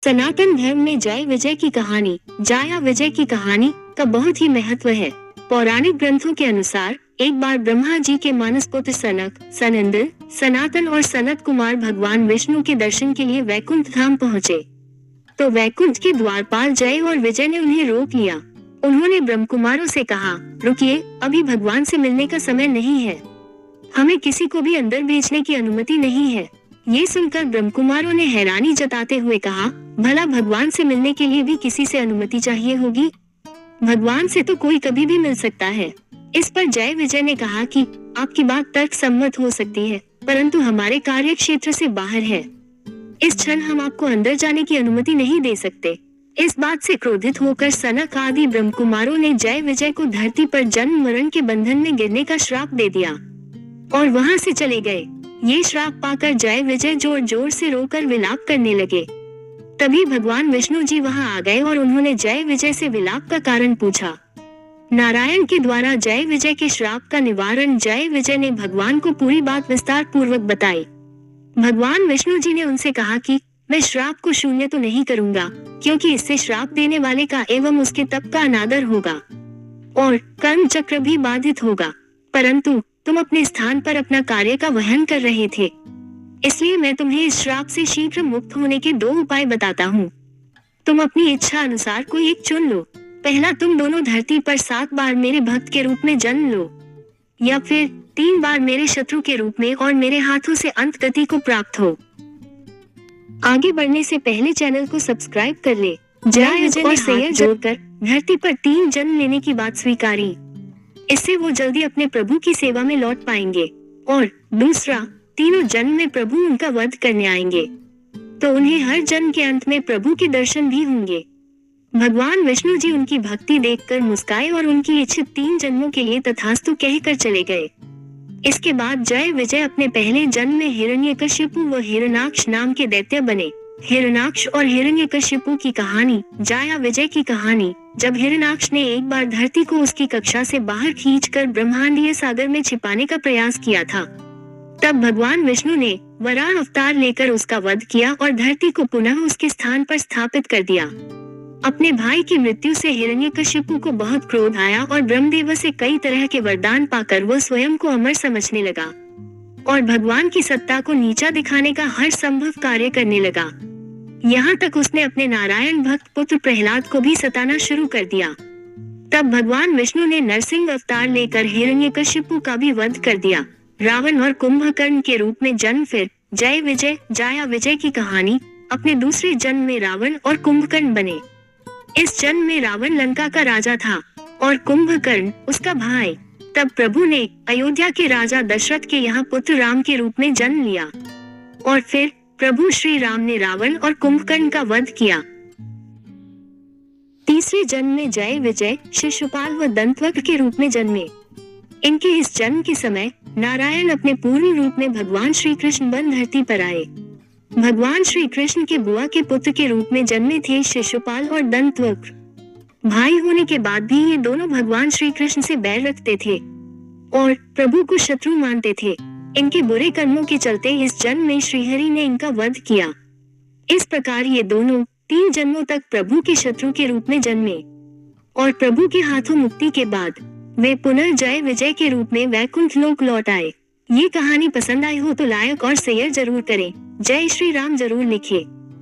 सनातन धर्म में जय विजय की कहानी, जाया विजय की कहानी का बहुत ही महत्व है। पौराणिक ग्रंथों के अनुसार एक बार ब्रह्मा जी के मानस पुत्र सनक, सनिंद्र, सनातन और सनत कुमार भगवान विष्णु के दर्शन के लिए वैकुंठ धाम पहुँचे। तो वैकुंठ के द्वारपाल जय और विजय ने उन्हें रोक लिया। उन्होंने ब्रह्म कुमारों से कहा, रुकिए, अभी भगवान से मिलने का समय नहीं है। हमें किसी को भी अंदर भेजने की अनुमति नहीं है। ये सुनकर ब्रह्म कुमारों ने हैरानी जताते हुए कहा, भला भगवान से मिलने के लिए भी किसी से अनुमति चाहिए होगी? भगवान से तो कोई कभी भी मिल सकता है। इस पर जय विजय ने कहा कि आपकी बात तर्क सम्मत हो सकती है, परंतु हमारे कार्य क्षेत्र से बाहर है। इस क्षण हम आपको अंदर जाने की अनुमति नहीं दे सकते। इस बात से क्रोधित होकर सनक आदि ब्रह्म कुमारों ने जय विजय को धरती पर जन्म मरण के बंधन में गिरने का श्राप दे दिया और वहां से चले गए। ये श्राप पाकर जय विजय जोर जोर से रोकर विलाप करने लगे। तभी भगवान विष्णु जी वहां आ गए और उन्होंने जय विजय से विलाप का कारण पूछा। नारायण के द्वारा जय विजय के श्राप का निवारण जय विजय ने भगवान को पूरी बात विस्तार पूर्वक बताई। भगवान विष्णु जी ने उनसे कहा कि मैं श्राप को शून्य तो नहीं करूंगा, क्योंकि इससे श्राप देने वाले का एवं उसके तप का अनादर होगा और कर्म चक्र भी बाधित होगा, परंतु तुम अपने स्थान पर अपना कार्य का वहन कर रहे थे, इसलिए मैं तुम्हें इस श्राप से शीघ्र मुक्त होने के 2 उपाय बताता हूँ। तुम अपनी इच्छा अनुसार कोई एक चुन लो। पहला, तुम दोनों धरती पर 7 बार मेरे भक्त के रूप में जन्म लो, या फिर 3 बार मेरे शत्रु के रूप में और मेरे हाथों से अंत गति को प्राप्त हो। आगे बढ़ने से पहले चैनल को सब्सक्राइब कर ले। जय विजय और सैयद जोड़कर धरती पर 3 जन्म लेने की बात स्वीकारी। इससे वो जल्दी अपने प्रभु की सेवा में लौट पाएंगे। और दूसरा, तीनों जन्म में प्रभु उनका वध करने आएंगे, तो उन्हें हर जन्म के अंत में प्रभु के दर्शन भी होंगे। भगवान विष्णु जी उनकी भक्ति देखकर मुस्काए और उनकी इच्छित 3 जन्मों के लिए तथास्तु कहकर चले गए। इसके बाद जय विजय अपने पहले जन्म में हिरण्यकशिपु व हिरण्याक्ष नाम के दैत्य बने। हिरण्याक्ष और हिरण्यकशिपु की कहानी, जाया विजय की कहानी। जब हिरण्याक्ष ने एक बार धरती को उसकी कक्षा से बाहर खींचकर ब्रह्मांडीय सागर में छिपाने का प्रयास किया था, तब भगवान विष्णु ने वराह अवतार लेकर उसका वध किया और धरती को पुनः उसके स्थान पर स्थापित कर दिया। अपने भाई की मृत्यु से हिरण्यकशिपु को बहुत क्रोध आया और ब्रह्मदेव से कई तरह के वरदान पाकर वह स्वयं को अमर समझने लगा और भगवान की सत्ता को नीचा दिखाने का हर संभव कार्य करने लगा। यहाँ तक उसने अपने नारायण भक्त पुत्र प्रहलाद को भी सताना शुरू कर दिया। तब भगवान विष्णु ने नरसिंह अवतार लेकर हिरण्यकशिपु का भी वध कर दिया। रावण और कुंभकर्ण के रूप में जन्म। फिर जय विजय, जाया विजय की कहानी। अपने दूसरे जन्म में रावण और कुंभकर्ण बने। इस जन्म में रावण लंका का राजा था और कुंभकर्ण उसका भाई। तब प्रभु ने अयोध्या के राजा दशरथ के यहाँ पुत्र राम के रूप में जन्म लिया और फिर प्रभु श्री राम ने रावण और कुंभकर्ण का वध किया। तीसरे जन्म में जय विजय शिशुपाल व दंतवक्र के रूप में जन्मे। इनके इस जन्म के समय नारायण अपने पूर्ण रूप में भगवान श्री कृष्ण बन धरती पर आए। भगवान श्री कृष्ण के बुआ के पुत्र के रूप में जन्मे थे शिशुपाल और दंतवक्र। भाई होने के बाद भी ये दोनों भगवान श्री कृष्ण से बैर रखते थे और प्रभु को शत्रु मानते थे। इनके बुरे कर्मों के चलते इस जन्म में श्रीहरि ने इनका वध किया। इस प्रकार ये दोनों 3 जन्मों तक प्रभु के शत्रु के रूप में जन्मे और प्रभु के हाथों मुक्ति के बाद वे पुनः जय विजय के रूप में वैकुंठ लोक लौट आए। ये कहानी पसंद आई हो तो लाइक और शेयर जरूर करें। जय श्री राम जरूर लिखें।